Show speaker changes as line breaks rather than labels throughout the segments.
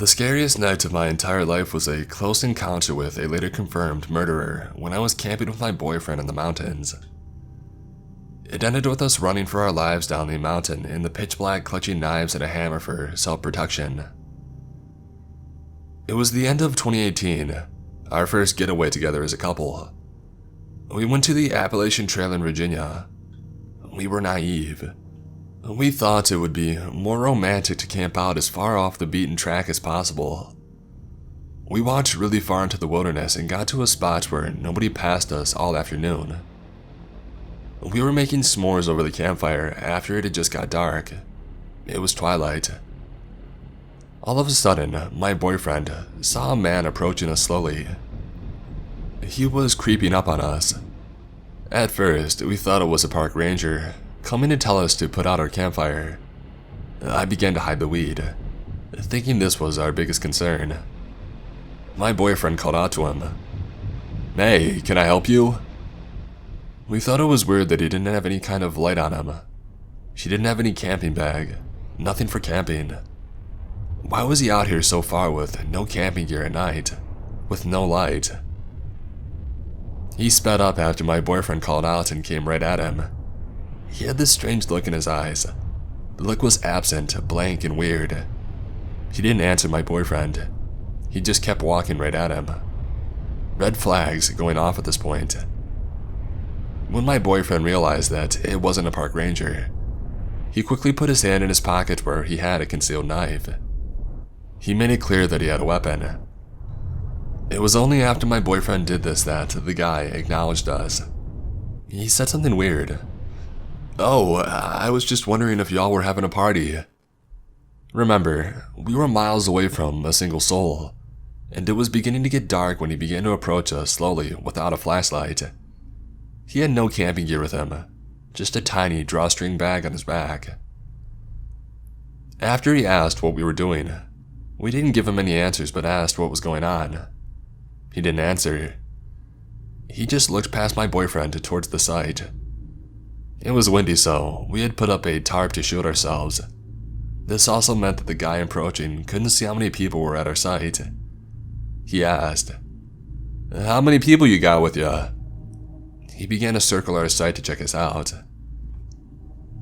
The scariest night of my entire life was a close encounter with a later confirmed murderer when I was camping with my boyfriend in the mountains. It ended with us running for our lives down the mountain in the pitch black, clutching knives and a hammer for self-protection. It was the end of 2018, our first getaway together as a couple. We went to the Appalachian Trail in Virginia. We were naive. We thought it would be more romantic to camp out as far off the beaten track as possible. We walked really far into the wilderness and got to a spot where nobody passed us all afternoon. We were making s'mores over the campfire after it had just got dark. It was twilight. All of a sudden, my boyfriend saw a man approaching us slowly. He was creeping up on us. At first, we thought it was a park ranger coming to tell us to put out our campfire. I began to hide the weed, thinking this was our biggest concern. My boyfriend called out to him, "Hey, can I help you?" We thought it was weird that he didn't have any kind of light on him. He didn't have any camping bag, nothing for camping. Why was he out here so far with no camping gear at night, with no light? He sped up after my boyfriend called out and came right at him. He had this strange look in his eyes. The look was absent, blank, and weird. He didn't answer my boyfriend. He just kept walking right at him. Red flags going off at this point. When my boyfriend realized that it wasn't a park ranger, he quickly put his hand in his pocket where he had a concealed knife. He made it clear that he had a weapon. It was only after my boyfriend did this that the guy acknowledged us. He said something weird. "Oh, I was just wondering if y'all were having a party." Remember, we were miles away from a single soul, and it was beginning to get dark when he began to approach us slowly without a flashlight. He had no camping gear with him, just a tiny drawstring bag on his back. After he asked what we were doing, we didn't give him any answers but asked what was going on. He didn't answer. He just looked past my boyfriend towards the site. It was windy, so we had put up a tarp to shield ourselves. This also meant that the guy approaching couldn't see how many people were at our site. He asked, "How many people you got with ya?" He began to circle our site to check us out.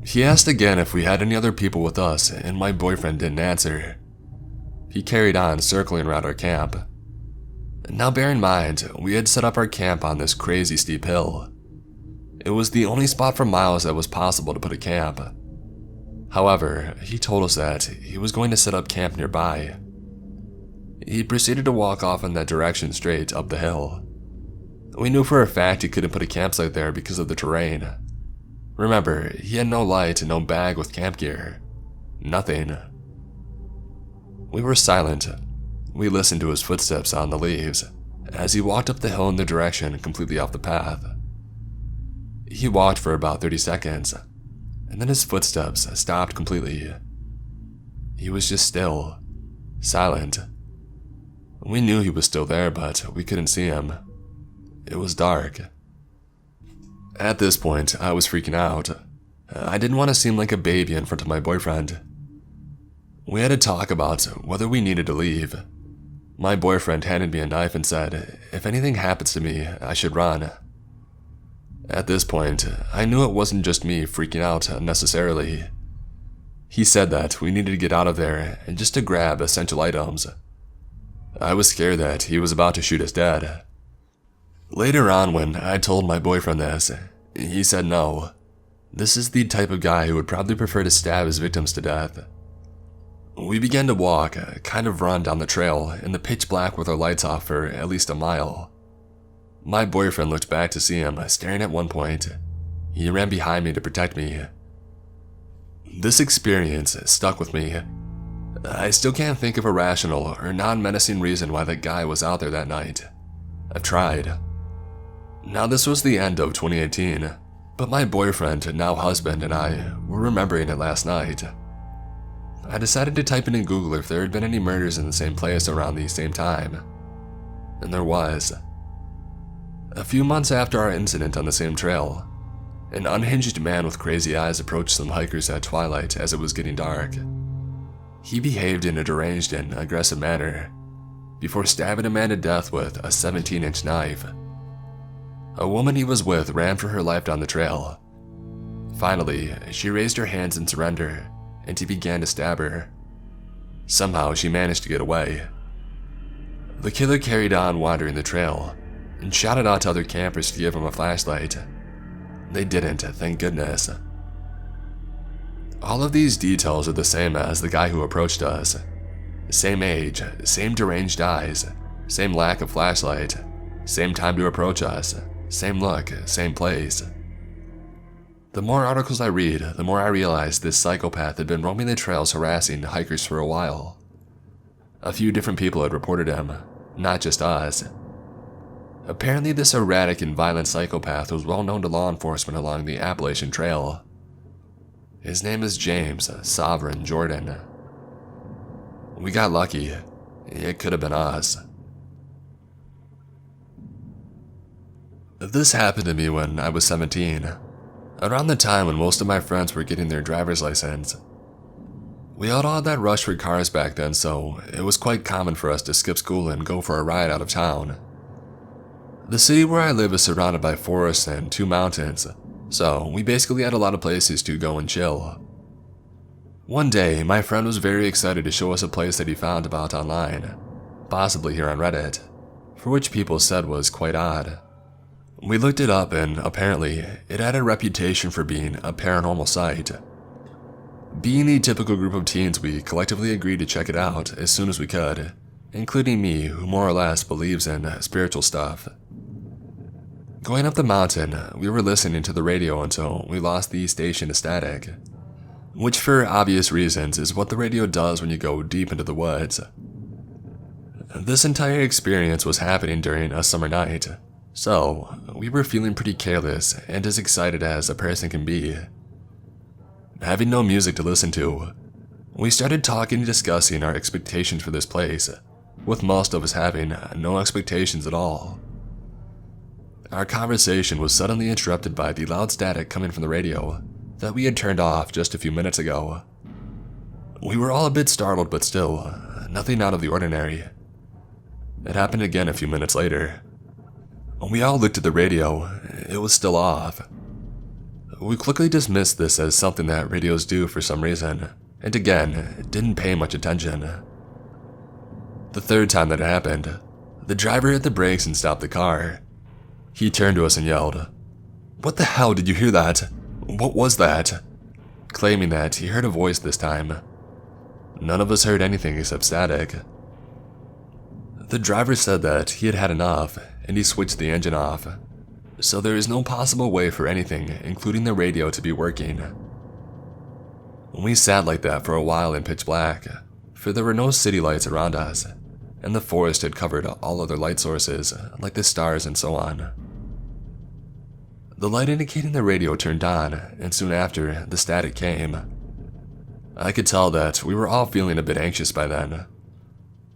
He asked again if we had any other people with us, and my boyfriend didn't answer. He carried on circling around our camp. Now bear in mind, we had set up our camp on this crazy steep hill. It was the only spot for miles that was possible to put a camp. However, he told us that he was going to set up camp nearby. He proceeded to walk off in that direction straight up the hill. We knew for a fact he couldn't put a campsite there because of the terrain. Remember, he had no light and no bag with camp gear. Nothing. We were silent. We listened to his footsteps on the leaves as he walked up the hill in the direction completely off the path. He walked for about 30 seconds, and then his footsteps stopped completely. He was just still, silent. We knew he was still there, but we couldn't see him. It was dark. At this point, I was freaking out. I didn't want to seem like a baby in front of my boyfriend. We had to talk about whether we needed to leave. My boyfriend handed me a knife and said, if anything happens to me, I should run. At this point, I knew it wasn't just me freaking out unnecessarily. He said that we needed to get out of there and just to grab essential items. I was scared that he was about to shoot us dead. Later on, when I told my boyfriend this, he said no. This is the type of guy who would probably prefer to stab his victims to death. We began to walk, kind of run down the trail in the pitch black with our lights off for at least a mile. My boyfriend looked back to see him staring at one point. He ran behind me to protect me. This experience stuck with me. I still can't think of a rational or non-menacing reason why that guy was out there that night. I've tried. Now this was the end of 2018, but my boyfriend, now husband, and I were remembering it last night. I decided to type in Google if there had been any murders in the same place around the same time. And there was. A few months after our incident on the same trail, an unhinged man with crazy eyes approached some hikers at twilight as it was getting dark. he behaved in a deranged and aggressive manner before stabbing a man to death with a 17-inch knife. A woman he was with ran for her life down the trail. Finally, she raised her hands in surrender, and he began to stab her. Somehow, she managed to get away. The killer carried on wandering the trail and shouted out to other campers to give him a flashlight. They didn't, thank goodness. All of these details are the same as the guy who approached us. Same age, same deranged eyes, same lack of flashlight, same time to approach us, same look, same place. The more articles I read, the more I realize this psychopath had been roaming the trails harassing hikers for a while. A few different people had reported him, not just us. Apparently this erratic and violent psychopath was well known to law enforcement along the Appalachian Trail. His name is James Sovereign Jordan. We got lucky. It could have been us. This happened to me when I was 17, around the time when most of my friends were getting their driver's license. We all had that rush for cars back then, so it was quite common for us to skip school and go for a ride out of town. The city where I live is surrounded by forests and 2 mountains, so we basically had a lot of places to go and chill. One day, my friend was very excited to show us a place that he found about online, possibly here on Reddit, for which people said was quite odd. We looked it up and apparently it had a reputation for being a paranormal site. Being the typical group of teens, we collectively agreed to check it out as soon as we could, including me, who more or less believes in spiritual stuff. Going up the mountain, we were listening to the radio until we lost the station to static, which for obvious reasons is what the radio does when you go deep into the woods. This entire experience was happening during a summer night, so we were feeling pretty careless and as excited as a person can be. Having no music to listen to, we started talking and discussing our expectations for this place, with most of us having no expectations at all. Our conversation was suddenly interrupted by the loud static coming from the radio that we had turned off just a few minutes ago. We were all a bit startled, but still, nothing out of the ordinary. It happened again a few minutes later. When we all looked at the radio, it was still off. We quickly dismissed this as something that radios do for some reason, and again, didn't pay much attention. The third time that it happened, the driver hit the brakes and stopped the car. He turned to us and yelled, "What the hell, did you hear that? What was that?" Claiming that he heard a voice this time. None of us heard anything except static. The driver said that he had had enough and he switched the engine off, so there is no possible way for anything, including the radio, to be working. We sat like that for a while in pitch black, for there were no city lights around us, and the forest had covered all other light sources, like the stars and so on. The light indicating the radio turned on, and soon after, the static came. I could tell that we were all feeling a bit anxious by then.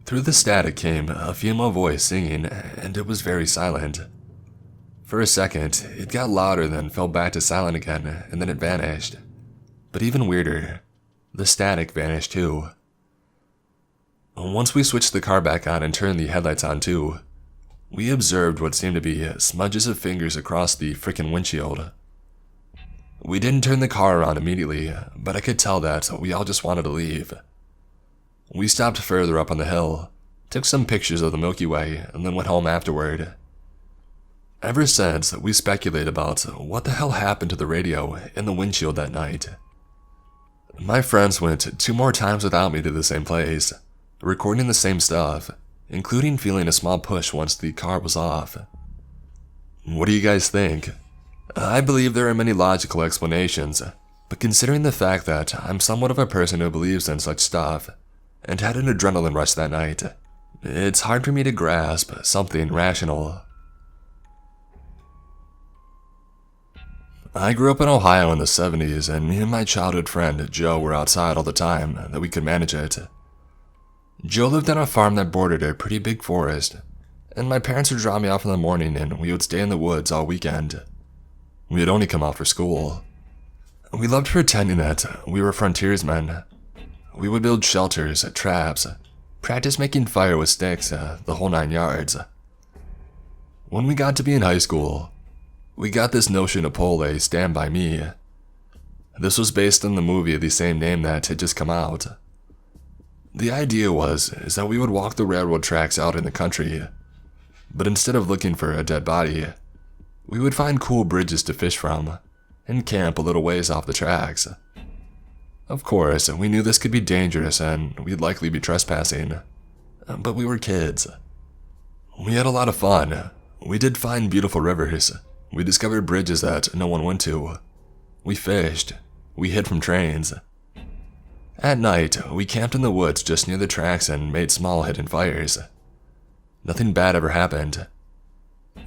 Through the static came a female voice singing, and it was very silent. For a second, it got louder, then fell back to silent again, and then it vanished. But even weirder, the static vanished too. Once we switched the car back on and turned the headlights on too, we observed what seemed to be smudges of fingers across the frickin' windshield. We didn't turn the car around immediately, but I could tell that we all just wanted to leave. We stopped further up on the hill, took some pictures of the Milky Way, and then went home afterward. Ever since, we speculate about what the hell happened to the radio and the windshield that night. My friends went 2 more times without me to the same place, recording the same stuff, including feeling a small push once the car was off. What do you guys think? I believe there are many logical explanations, but considering the fact that I'm somewhat of a person who believes in such stuff, and had an adrenaline rush that night, it's hard for me to grasp something rational. I grew up in Ohio in the 70s, and me and my childhood friend Joe were outside all the time that we could manage it. Joe lived on a farm that bordered a pretty big forest, and my parents would drop me off in the morning and we would stay in the woods all weekend. We had only come out for school. We loved pretending that we were frontiersmen. We would build shelters, traps, practice making fire with sticks, the whole 9 yards. When we got to be in high school, we got this notion to pull a Stand By Me. This was based on the movie of the same name that had just come out. The idea is that we would walk the railroad tracks out in the country, but instead of looking for a dead body, we would find cool bridges to fish from and camp a little ways off the tracks. Of course, we knew this could be dangerous and we'd likely be trespassing, but we were kids. We had a lot of fun. We did find beautiful rivers. We discovered bridges that no one went to. We fished. We hid from trains. At night, we camped in the woods just near the tracks and made small hidden fires. Nothing bad ever happened.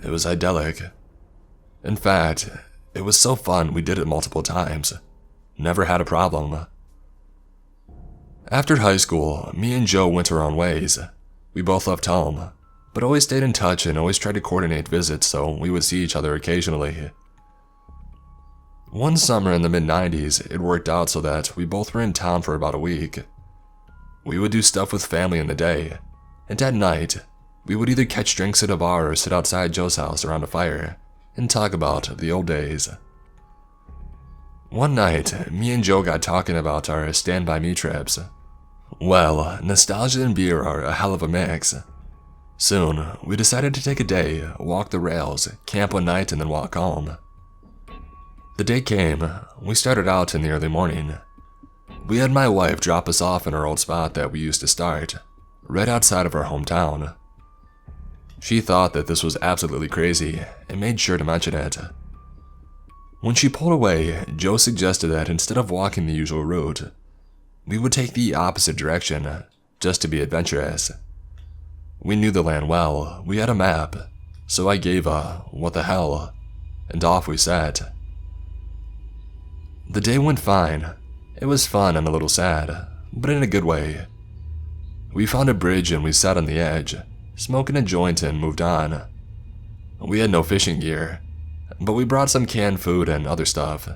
It was idyllic. In fact, it was so fun we did it multiple times. Never had a problem. After high school, me and Joe went our own ways. We both left home, but always stayed in touch and always tried to coordinate visits so we would see each other occasionally. One summer in the mid-90s, it worked out so that we both were in town for about a week. We would do stuff with family in the day, and at night, we would either catch drinks at a bar or sit outside Joe's house around a fire and talk about the old days. One night, me and Joe got talking about our Stand By Me trips. Well, nostalgia and beer are a hell of a mix. Soon, we decided to take a day, walk the rails, camp one night, and then walk home. The day came. We started out in the early morning. We had my wife drop us off in our old spot that we used to start, right outside of our hometown. She thought that this was absolutely crazy and made sure to mention it. When she pulled away, Joe suggested that instead of walking the usual route, we would take the opposite direction, just to be adventurous. We knew the land well, we had a map, so I gave a what the hell, and off we set. The day went fine. It was fun and a little sad, but in a good way. We found a bridge and we sat on the edge, smoking a joint and moved on. We had no fishing gear, but we brought some canned food and other stuff.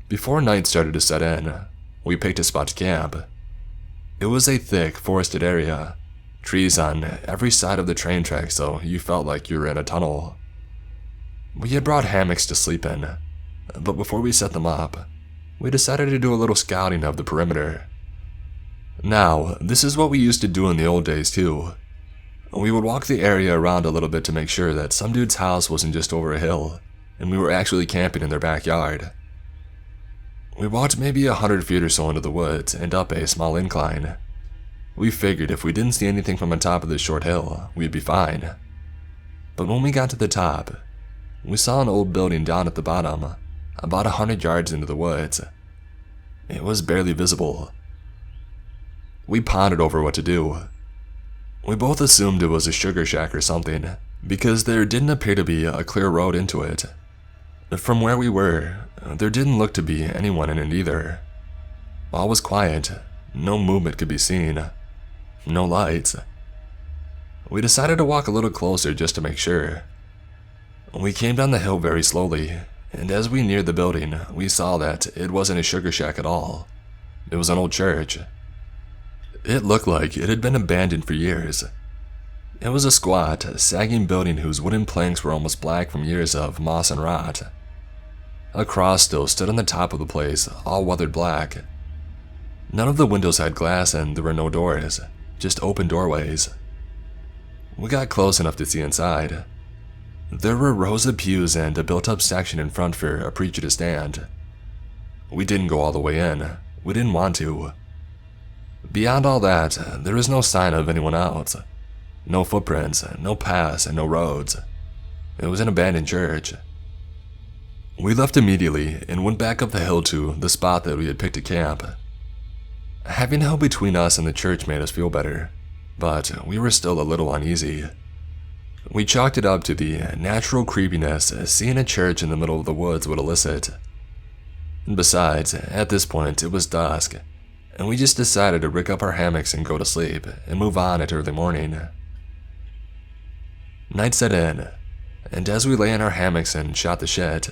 Before night started to set in, we picked a spot to camp. It was a thick, forested area, trees on every side of the train track so you felt like you were in a tunnel. We had brought hammocks to sleep in, but before we set them up, we decided to do a little scouting of the perimeter. Now, this is what we used to do in the old days too. We would walk the area around a little bit to make sure that some dude's house wasn't just over a hill, and we were actually camping in their backyard. We walked maybe 100 feet or so into the woods and up a small incline. We figured if we didn't see anything from the top of this short hill, we'd be fine. But when we got to the top, we saw an old building down at the bottom, about 100 yards into the woods. It was barely visible. We pondered over what to do. We both assumed it was a sugar shack or something, because there didn't appear to be a clear road into it. From where we were, there didn't look to be anyone in it either. All was quiet, no movement could be seen, no lights. We decided to walk a little closer just to make sure. We came down the hill very slowly, and as we neared the building, we saw that it wasn't a sugar shack at all. It was an old church. It looked like it had been abandoned for years. It was a squat, sagging building whose wooden planks were almost black from years of moss and rot. A cross still stood on the top of the place, all weathered black. None of the windows had glass and there were no doors, just open doorways. We got close enough to see inside. There were rows of pews and a built-up section in front for a preacher to stand. We didn't go all the way in. We didn't want to. Beyond all that, there was no sign of anyone else. No footprints, no paths, and no roads. It was an abandoned church. We left immediately and went back up the hill to the spot that we had picked to camp. Having a hill between us and the church made us feel better, but we were still a little uneasy. We chalked it up to the natural creepiness seeing a church in the middle of the woods would elicit. And besides, at this point it was dusk, and we just decided to rig up our hammocks and go to sleep and move on at early morning. Night set in, and as we lay in our hammocks and shot the shit,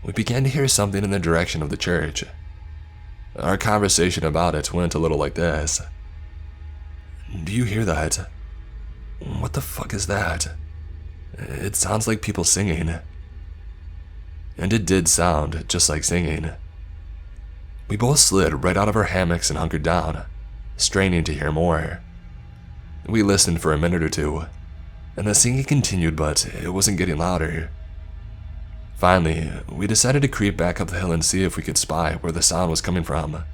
we began to hear something in the direction of the church. Our conversation about it went a little like this. Do you hear that? What the fuck is that? It sounds like people singing. And it did sound just like singing. We both slid right out of our hammocks and hunkered down, straining to hear more. We listened for a minute or two, and the singing continued, but it wasn't getting louder. Finally, we decided to creep back up the hill and see if we could spy where the sound was coming from.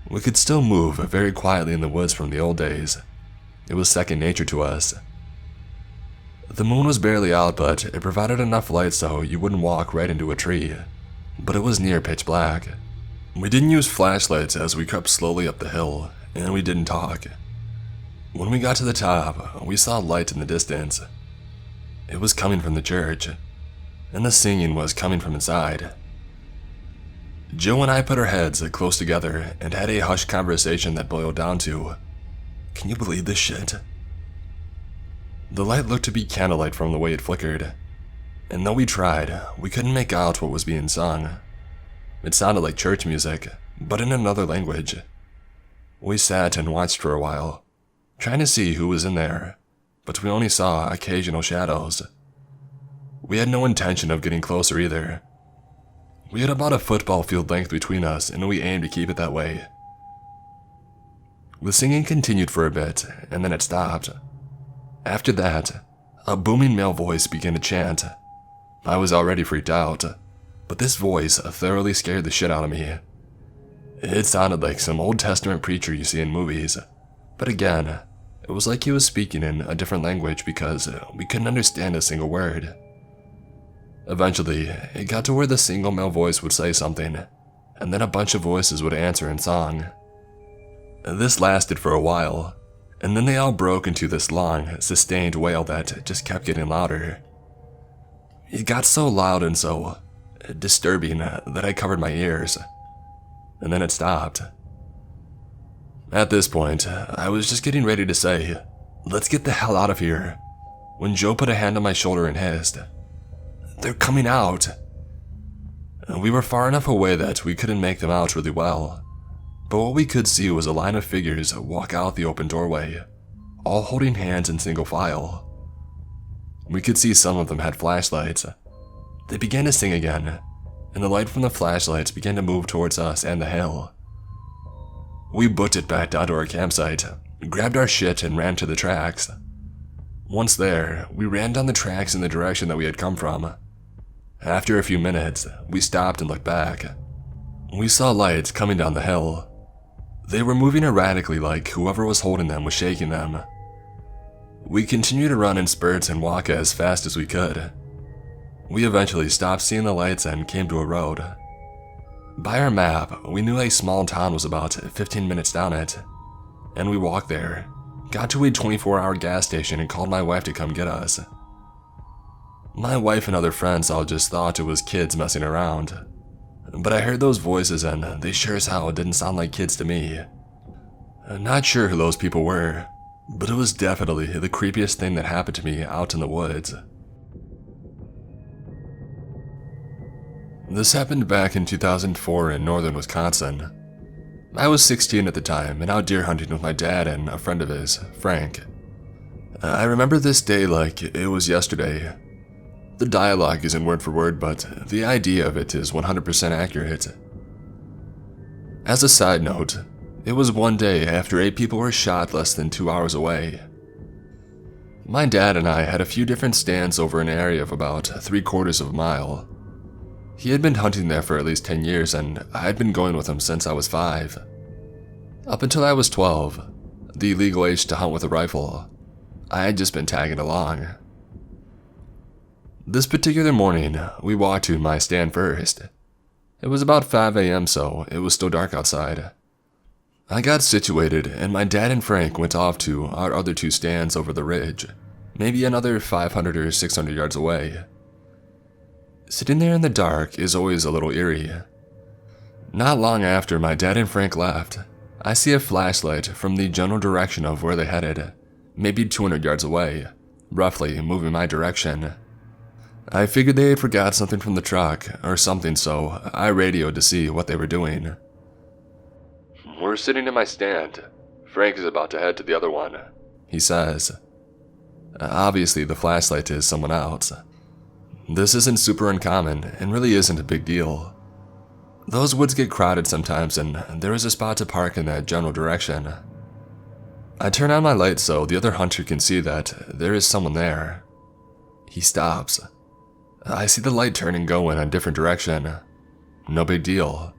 We could still move very quietly in the woods from the old days. It was second nature to us. The moon was barely out, but it provided enough light so you wouldn't walk right into a tree. But it was near pitch black. We didn't use flashlights as we crept slowly up the hill, and we didn't talk. When we got to the top, we saw light in the distance. It was coming from the church, and the singing was coming from inside. Joe and I put our heads close together and had a hushed conversation that boiled down to, "Can you believe this shit?" The light looked to be candlelight from the way it flickered, and though we tried, we couldn't make out what was being sung. It sounded like church music, but in another language. We sat and watched for a while, trying to see who was in there, but we only saw occasional shadows. We had no intention of getting closer either. We had about a football field length between us, and we aimed to keep it that way. The singing continued for a bit, and then it stopped. After that, a booming male voice began to chant. I was already freaked out, but this voice thoroughly scared the shit out of me. It sounded like some Old Testament preacher you see in movies, but again, it was like he was speaking in a different language because we couldn't understand a single word. Eventually, it got to where the single male voice would say something, and then a bunch of voices would answer in song. This lasted for a while, and then they all broke into this long, sustained wail that just kept getting louder. It got so loud and so disturbing that I covered my ears, and then it stopped. At this point, I was just getting ready to say, "Let's get the hell out of here," when Joe put a hand on my shoulder and hissed, "They're coming out." We were far enough away that we couldn't make them out really well, but what we could see was a line of figures walk out the open doorway, all holding hands in single file. We could see some of them had flashlights. They began to sing again, and the light from the flashlights began to move towards us and the hill. We booked it back down to our campsite, grabbed our shit, and ran to the tracks. Once there, we ran down the tracks in the direction that we had come from. After a few minutes, we stopped and looked back. We saw lights coming down the hill. They were moving erratically like whoever was holding them was shaking them. We continued to run in spurts and walk as fast as we could. We eventually stopped seeing the lights and came to a road. By our map, we knew a small town was about 15 minutes down it, and we walked there, got to a 24-hour gas station and called my wife to come get us. My wife and other friends all just thought it was kids messing around, but I heard those voices and they sure as hell didn't sound like kids to me. Not sure who those people were, but it was definitely the creepiest thing that happened to me out in the woods. This happened back in 2004 in northern Wisconsin. I was 16 at the time and out deer hunting with my dad and a friend of his, Frank. I remember this day like it was yesterday. The dialogue isn't word for word, but the idea of it is 100% accurate. As a side note, it was one day after 8 people were shot less than 2 hours away. My dad and I had a few different stands over an area of about 3/4 of a mile. He had been hunting there for at least 10 years, and I had been going with him since I was 5. Up until I was 12, the legal age to hunt with a rifle, I had just been tagging along. This particular morning, we walked to my stand first. It was about 5 a.m., so it was still dark outside. I got situated, and my dad and Frank went off to our other 2 stands over the ridge, maybe another 500 or 600 yards away. Sitting there in the dark is always a little eerie. Not long after my dad and Frank left, I see a flashlight from the general direction of where they headed, maybe 200 yards away, roughly moving my direction. I figured they had forgot something from the truck or something, so I radioed to see what they were doing. We're sitting in my stand. Frank is about to head to the other one, he says. Obviously, the flashlight is someone else. This isn't super uncommon and really isn't a big deal. Those woods get crowded sometimes, and there is a spot to park in that general direction. I turn on my light so the other hunter can see that there is someone there. He stops. I see the light turn and go in a different direction. No big deal.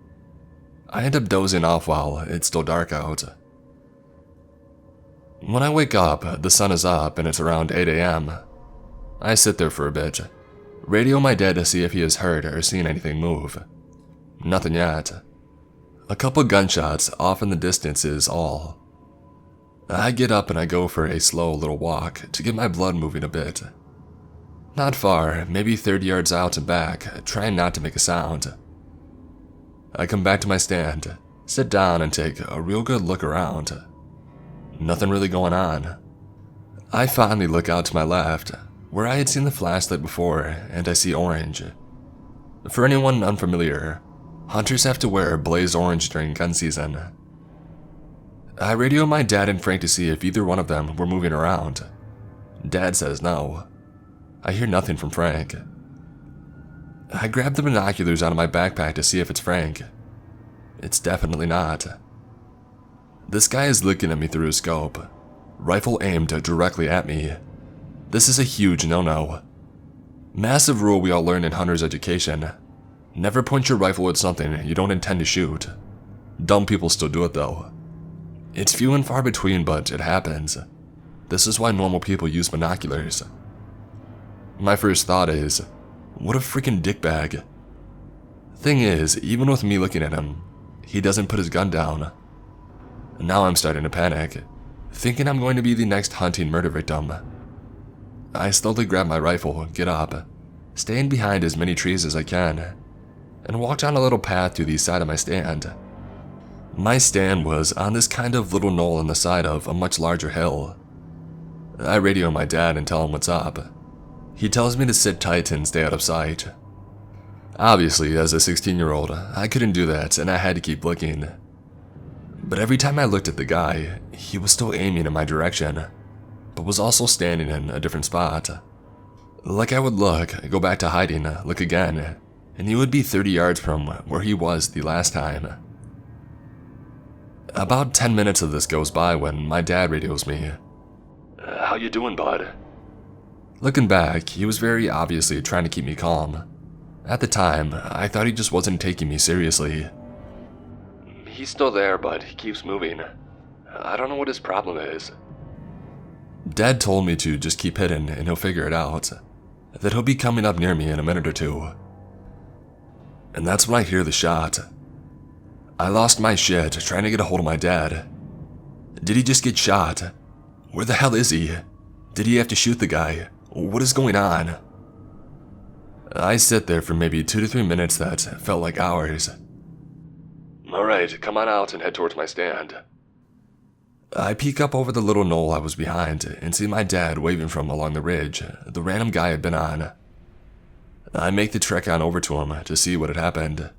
I end up dozing off while it's still dark out. When I wake up, the sun is up and it's around 8 a.m. I sit there for a bit, radio my dad to see if he has heard or seen anything move. Nothing yet. A couple gunshots off in the distance is all. I get up and I go for a slow little walk to get my blood moving a bit. Not far, maybe 30 yards out and back, trying not to make a sound. I come back to my stand, sit down and take a real good look around. Nothing really going on. I finally look out to my left, where I had seen the flashlight before, and I see orange. For anyone unfamiliar, hunters have to wear blaze orange during gun season. I radio my dad and Frank to see if either one of them were moving around. Dad says no. I hear nothing from Frank. I grab the binoculars out of my backpack to see if it's Frank. It's definitely not. This guy is looking at me through his scope, rifle aimed directly at me. This is a huge no-no. Massive rule we all learn in hunter's education. Never point your rifle at something you don't intend to shoot. Dumb people still do it though. It's few and far between, but it happens. This is why normal people use binoculars. My first thought is, what a freaking dickbag. Thing is, even with me looking at him, he doesn't put his gun down. Now I'm starting to panic, thinking I'm going to be the next hunting murder victim. I slowly grab my rifle, get up, staying behind as many trees as I can, and walk down a little path to the side of my stand. My stand was on this kind of little knoll on the side of a much larger hill. I radio my dad and tell him what's up. He tells me to sit tight and stay out of sight. Obviously, as a 16-year-old, I couldn't do that and I had to keep looking. But every time I looked at the guy, he was still aiming in my direction, but was also standing in a different spot. Like I would look, go back to hiding, look again, and he would be 30 yards from where he was the last time. About 10 minutes of this goes by when my dad radios me. How you doing, bud? Looking back, he was very obviously trying to keep me calm. At the time, I thought he just wasn't taking me seriously. He's still there, but he keeps moving. I don't know what his problem is. Dad told me to just keep hidden and he'll figure it out. That he'll be coming up near me in a minute or two. And that's when I hear the shot. I lost my shit trying to get a hold of my dad. Did he just get shot? Where the hell is he? Did he have to shoot the guy? What is going on? I sit there for maybe 2 to 3 minutes that felt like hours. Alright, come on out and head towards my stand. I peek up over the little knoll I was behind and see my dad waving from along the ridge the random guy had been on. I make the trek on over to him to see what had happened.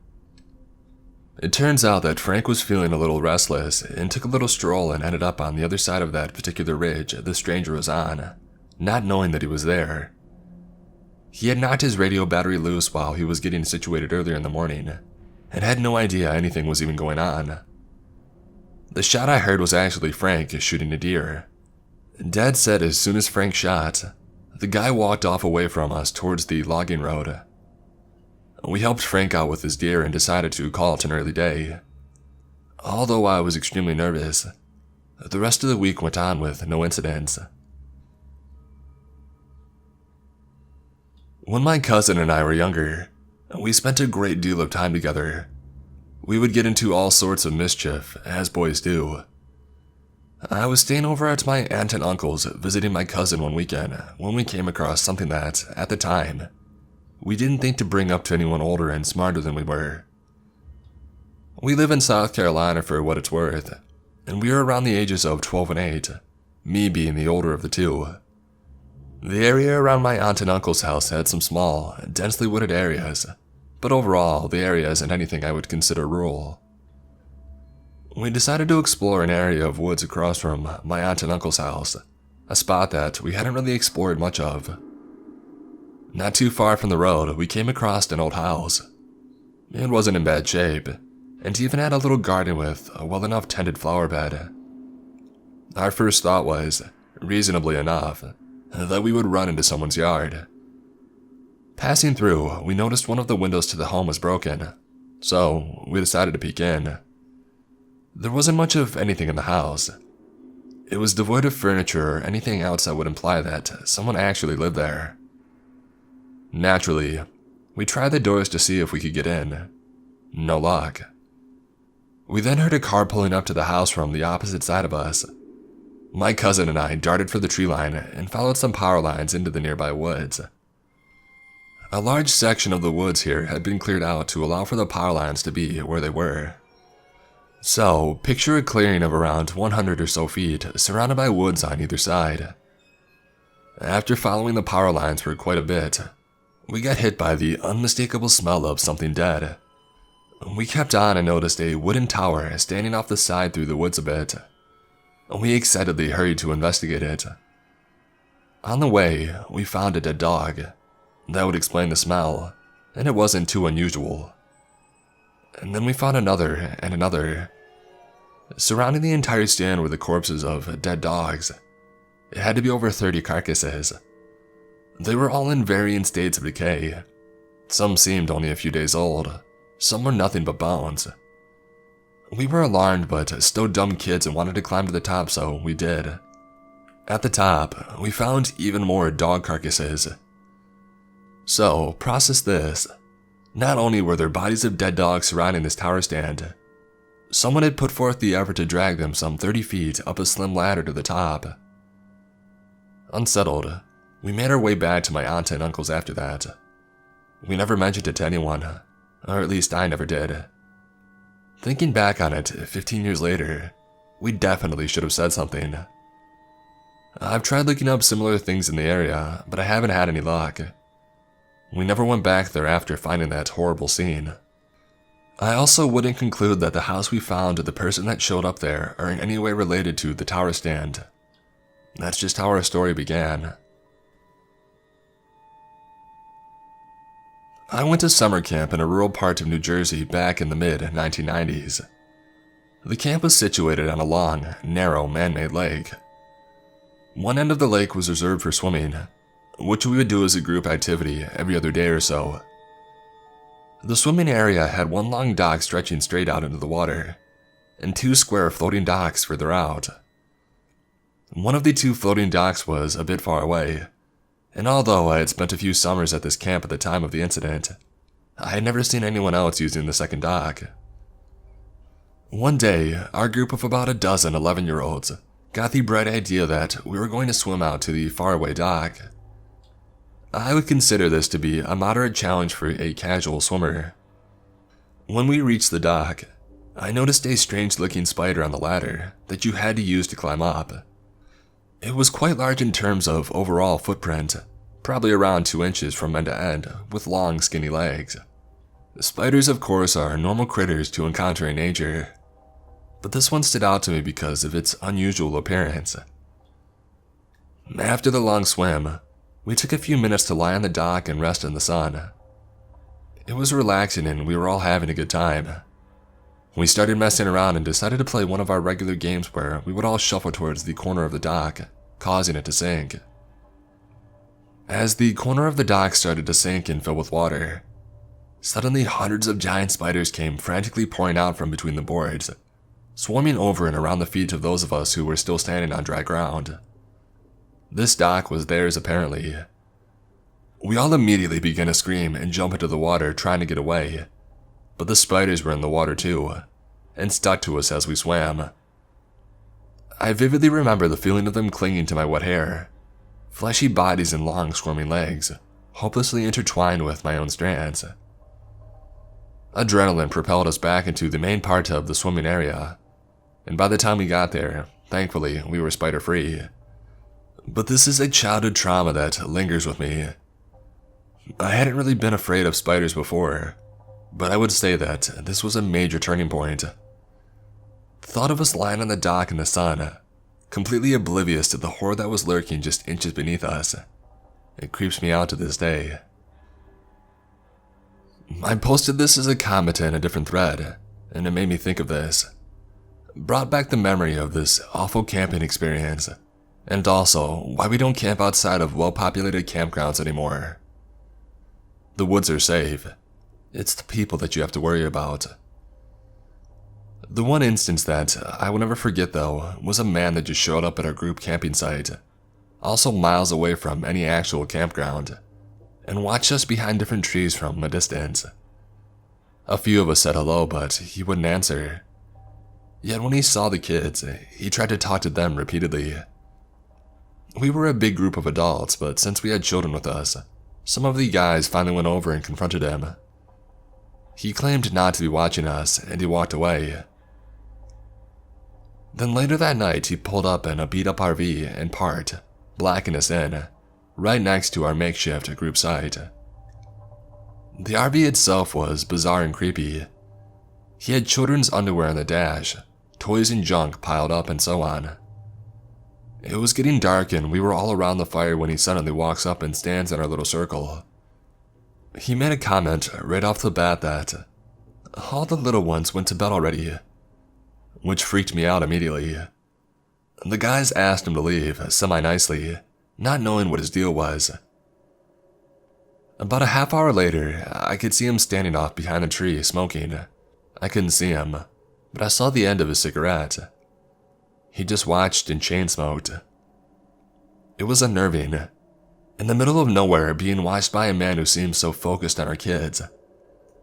It turns out that Frank was feeling a little restless and took a little stroll and ended up on the other side of that particular ridge the stranger was on, not knowing that he was there. He had knocked his radio battery loose while he was getting situated earlier in the morning, and had no idea anything was even going on. The shot I heard was actually Frank shooting a deer. Dad said as soon as Frank shot, the guy walked off away from us towards the logging road. We helped Frank out with his deer and decided to call it an early day. Although I was extremely nervous, the rest of the week went on with no incidents. When my cousin and I were younger, we spent a great deal of time together. We would get into all sorts of mischief, as boys do. I was staying over at my aunt and uncle's visiting my cousin one weekend when we came across something that, at the time, we didn't think to bring up to anyone older and smarter than we were. We live in South Carolina for what it's worth, and we were around the ages of 12 and 8, me being the older of the two. The area around my aunt and uncle's house had some small, densely wooded areas, but overall, the area isn't anything I would consider rural. We decided to explore an area of woods across from my aunt and uncle's house, a spot that we hadn't really explored much of. Not too far from the road, we came across an old house. It wasn't in bad shape, and even had a little garden with a well enough tended flower bed. Our first thought was, reasonably enough, that we would run into someone's yard. Passing through, we noticed one of the windows to the home was broken, so we decided to peek in. There wasn't much of anything in the house. It was devoid of furniture or anything else that would imply that someone actually lived there. Naturally, we tried the doors to see if we could get in. No luck. We then heard a car pulling up to the house from the opposite side of us. My cousin and I darted for the tree line and followed some power lines into the nearby woods. A large section of the woods here had been cleared out to allow for the power lines to be where they were. So, picture a clearing of around 100 or so feet, surrounded by woods on either side. After following the power lines for quite a bit, we got hit by the unmistakable smell of something dead. We kept on and noticed a wooden tower standing off the side through the woods a bit. We excitedly hurried to investigate it. On the way, we found a dead dog. That would explain the smell, and it wasn't too unusual. And then we found another and another. Surrounding the entire stand were the corpses of dead dogs. It had to be over 30 carcasses. They were all in varying states of decay. Some seemed only a few days old. Some were nothing but bones. We were alarmed but still dumb kids and wanted to climb to the top, so we did. At the top, we found even more dog carcasses. So, process this. Not only were there bodies of dead dogs surrounding this tower stand, someone had put forth the effort to drag them some 30 feet up a slim ladder to the top. Unsettled, we made our way back to my aunt and uncle's after that. We never mentioned it to anyone, or at least I never did. Thinking back on it 15 years later, we definitely should have said something. I've tried looking up similar things in the area, but I haven't had any luck. We never went back there after finding that horrible scene. I also wouldn't conclude that the house we found or the person that showed up there are in any way related to the tower stand. That's just how our story began. I went to summer camp in a rural part of New Jersey back in the mid-1990s. The camp was situated on a long, narrow, man-made lake. One end of the lake was reserved for swimming, which we would do as a group activity every other day or so. The swimming area had one long dock stretching straight out into the water, and two square floating docks further out. One of the two floating docks was a bit far away, and although I had spent a few summers at this camp at the time of the incident, I had never seen anyone else using the second dock. One day, our group of about a dozen 11-year-olds got the bright idea that we were going to swim out to the faraway dock. I would consider this to be a moderate challenge for a casual swimmer. When we reached the dock, I noticed a strange-looking spider on the ladder that you had to use to climb up. It was quite large in terms of overall footprint, probably around 2 inches from end to end, with long, skinny legs. Spiders, of course, are normal critters to encounter in nature, but this one stood out to me because of its unusual appearance. After the long swim, we took a few minutes to lie on the dock and rest in the sun. It was relaxing and we were all having a good time. We started messing around and decided to play one of our regular games where we would all shuffle towards the corner of the dock, causing it to sink. As the corner of the dock started to sink and fill with water, suddenly hundreds of giant spiders came frantically pouring out from between the boards, swarming over and around the feet of those of us who were still standing on dry ground. This dock was theirs apparently. We all immediately began to scream and jump into the water trying to get away, but the spiders were in the water too, and stuck to us as we swam. I vividly remember the feeling of them clinging to my wet hair, fleshy bodies and long squirming legs, hopelessly intertwined with my own strands. Adrenaline propelled us back into the main part of the swimming area, and by the time we got there, thankfully we were spider-free. But this is a childhood trauma that lingers with me. I hadn't really been afraid of spiders before, but I would say that this was a major turning point. thought of us lying on the dock in the sun, completely oblivious to the horror that was lurking just inches beneath us. It creeps me out to this day. I posted this as a comment in a different thread, and it made me think of this. Brought back the memory of this awful camping experience, and also why we don't camp outside of well-populated campgrounds anymore. The woods are safe. It's the people that you have to worry about. The one instance that I will never forget, though, was a man that just showed up at our group camping site, also miles away from any actual campground, and watched us behind different trees from a distance. A few of us said hello, but he wouldn't answer. Yet when he saw the kids, he tried to talk to them repeatedly. We were a big group of adults, but since we had children with us, some of the guys finally went over and confronted him. He claimed not to be watching us, and he walked away. Then later that night, he pulled up in a beat-up RV and parked, blacking us in, right next to our makeshift group site. The RV itself was bizarre and creepy. He had children's underwear in the dash, toys and junk piled up, and so on. It was getting dark and we were all around the fire when he suddenly walks up and stands in our little circle. He made a comment right off the bat that all the little ones went to bed already, which freaked me out immediately. The guys asked him to leave semi-nicely, not knowing what his deal was. About a half hour later, I could see him standing off behind the tree smoking. I couldn't see him, but I saw the end of his cigarette. He just watched and chain-smoked. It was unnerving. In the middle of nowhere, being watched by a man who seemed so focused on our kids.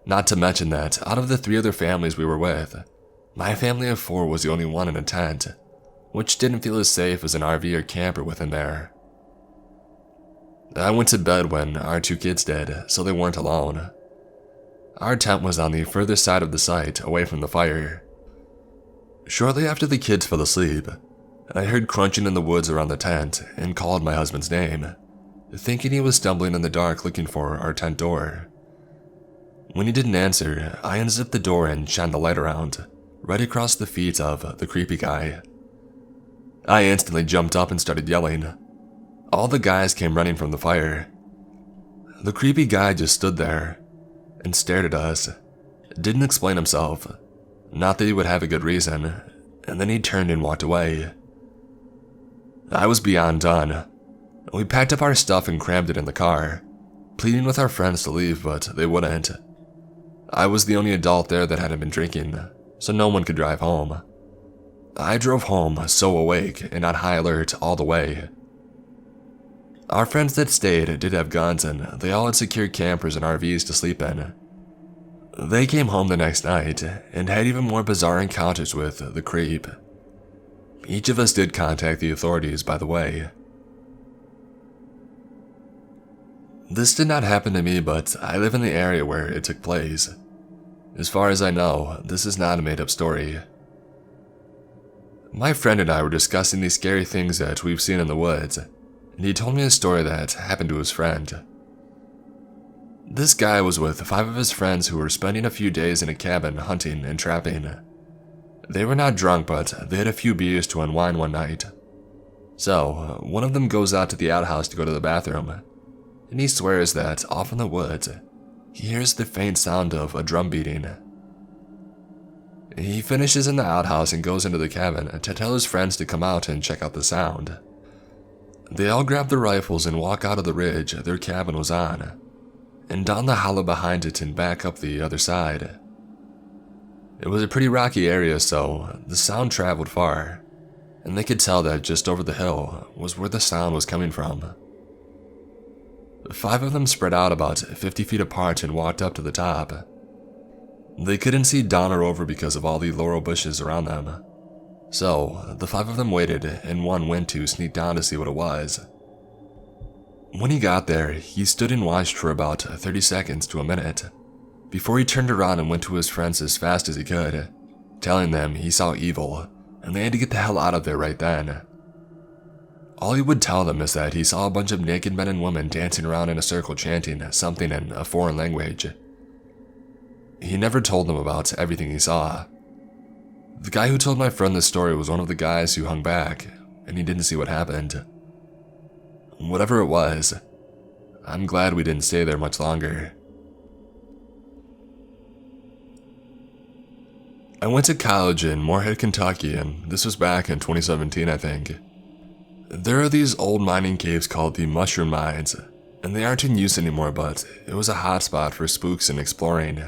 Not to mention that, out of the 3 other families we were with, my family of 4 was the only one in a tent, which didn't feel as safe as an RV or camper within there. I went to bed when our 2 kids did, so they weren't alone. Our tent was on the further side of the site, away from the fire. Shortly after the kids fell asleep, I heard crunching in the woods around the tent and called my husband's name, thinking he was stumbling in the dark looking for our tent door. When he didn't answer, I unzipped the door and shined the light around, right across the feet of the creepy guy. I instantly jumped up and started yelling. All the guys came running from the fire. The creepy guy just stood there and stared at us, didn't explain himself, not that he would have a good reason, and then he turned and walked away. I was beyond done. We packed up our stuff and crammed it in the car, pleading with our friends to leave, but they wouldn't. I was the only adult there that hadn't been drinking, so no one could drive home. I drove home so awake and on high alert all the way. Our friends that stayed did have guns, and they all had secured campers and RVs to sleep in. They came home the next night and had even more bizarre encounters with the creep. Each of us did contact the authorities, by the way. This did not happen to me, but I live in the area where it took place. As far as I know, this is not a made-up story. My friend and I were discussing these scary things that we've seen in the woods, and he told me a story that happened to his friend. This guy was with 5 of his friends who were spending a few days in a cabin hunting and trapping. They were not drunk, but they had a few beers to unwind one night. So, one of them goes out to the outhouse to go to the bathroom, and he swears that off in the woods, he hears the faint sound of a drum beating. He finishes in the outhouse and goes into the cabin to tell his friends to come out and check out the sound. They all grab their rifles and walk out of the ridge their cabin was on, and down the hollow behind it and back up the other side. It was a pretty rocky area, so the sound traveled far, and they could tell that just over the hill was where the sound was coming from. 5 of them spread out about 50 feet apart and walked up to the top. They couldn't see down or over because of all the laurel bushes around them. So, the 5 of them waited, and one went to sneak down to see what it was. When he got there, he stood and watched for about 30 seconds to a minute, before he turned around and went to his friends as fast as he could, telling them he saw evil, and they had to get the hell out of there right then. All he would tell them is that he saw a bunch of naked men and women dancing around in a circle chanting something in a foreign language. He never told them about everything he saw. The guy who told my friend this story was one of the guys who hung back, and he didn't see what happened. Whatever it was, I'm glad we didn't stay there much longer. I went to college in Moorhead, Kentucky, and this was back in 2017, I think. There are these old mining caves called the Mushroom Mines, and they aren't in use anymore, but it was a hotspot for spooks and exploring.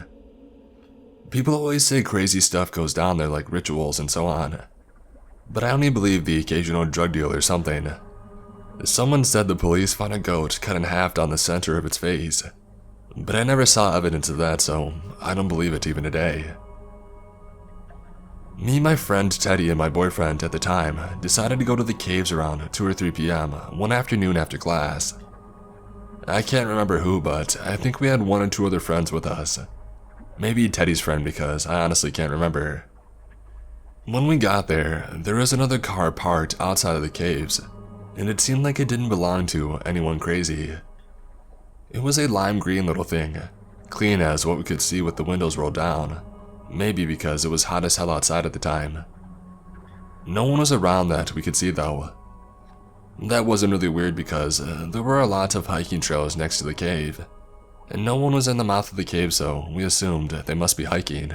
People always say crazy stuff goes down there, like rituals and so on, but I only believe the occasional drug deal or something. Someone said the police found a goat cut in half down the center of its face, but I never saw evidence of that, so I don't believe it even today. Me, my friend Teddy, and my boyfriend at the time decided to go to the caves around 2 or 3 p.m. one afternoon after class. I can't remember who, but I think we had 1 or 2 other friends with us. Maybe Teddy's friend, because I honestly can't remember. When we got there was another car parked outside of the caves, and it seemed like it didn't belong to anyone crazy. It was a lime green little thing, clean as what we could see with the windows rolled down. Maybe because it was hot as hell outside at the time. No one was around that we could see though. That wasn't really weird because there were a lot of hiking trails next to the cave, and no one was in the mouth of the cave, so we assumed they must be hiking.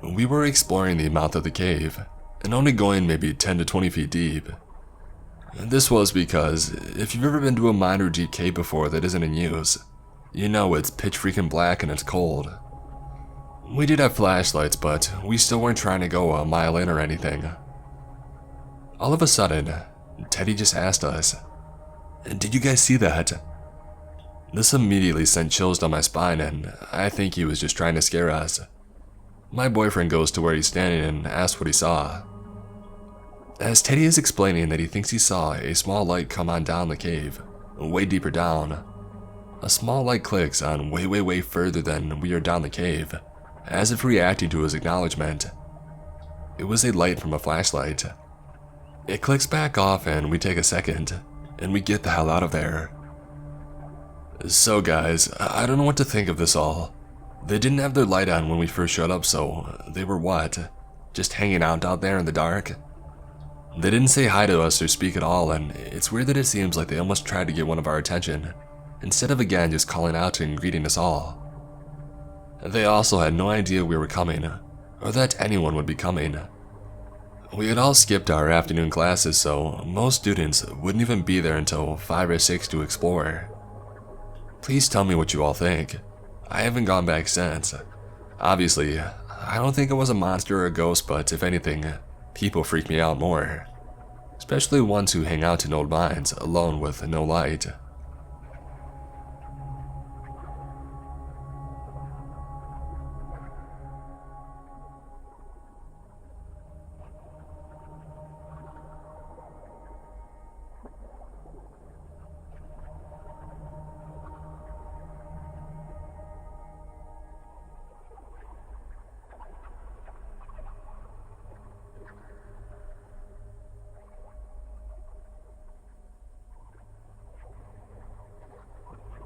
We were exploring the mouth of the cave, and only going maybe 10 to 20 feet deep. This was because if you've ever been to a mine or deep cave before that isn't in use, you know it's pitch freaking black and it's cold. We did have flashlights, but we still weren't trying to go a mile in or anything. All of a sudden, Teddy just asked us, "Did you guys see that?" This immediately sent chills down my spine, and I think he was just trying to scare us. My boyfriend goes to where he's standing and asks what he saw. As Teddy is explaining that he thinks he saw a small light come on down the cave, way deeper down. A small light clicks on way further than we are down the cave, as if reacting to his acknowledgement. It was a light from a flashlight. It clicks back off and we take a second, and we get the hell out of there. So guys, I don't know what to think of this all. They didn't have their light on when we first showed up, so they were what? Just hanging out there in the dark? They didn't say hi to us or speak at all, and it's weird that it seems like they almost tried to get one of our attention, instead of again just calling out and greeting us all. They also had no idea we were coming, or that anyone would be coming. We had all skipped our afternoon classes, so most students wouldn't even be there until 5 or 6 to explore. Please tell me what you all think. I haven't gone back since. Obviously, I don't think it was a monster or a ghost, but if anything, people freak me out more. Especially ones who hang out in old mines alone with no light.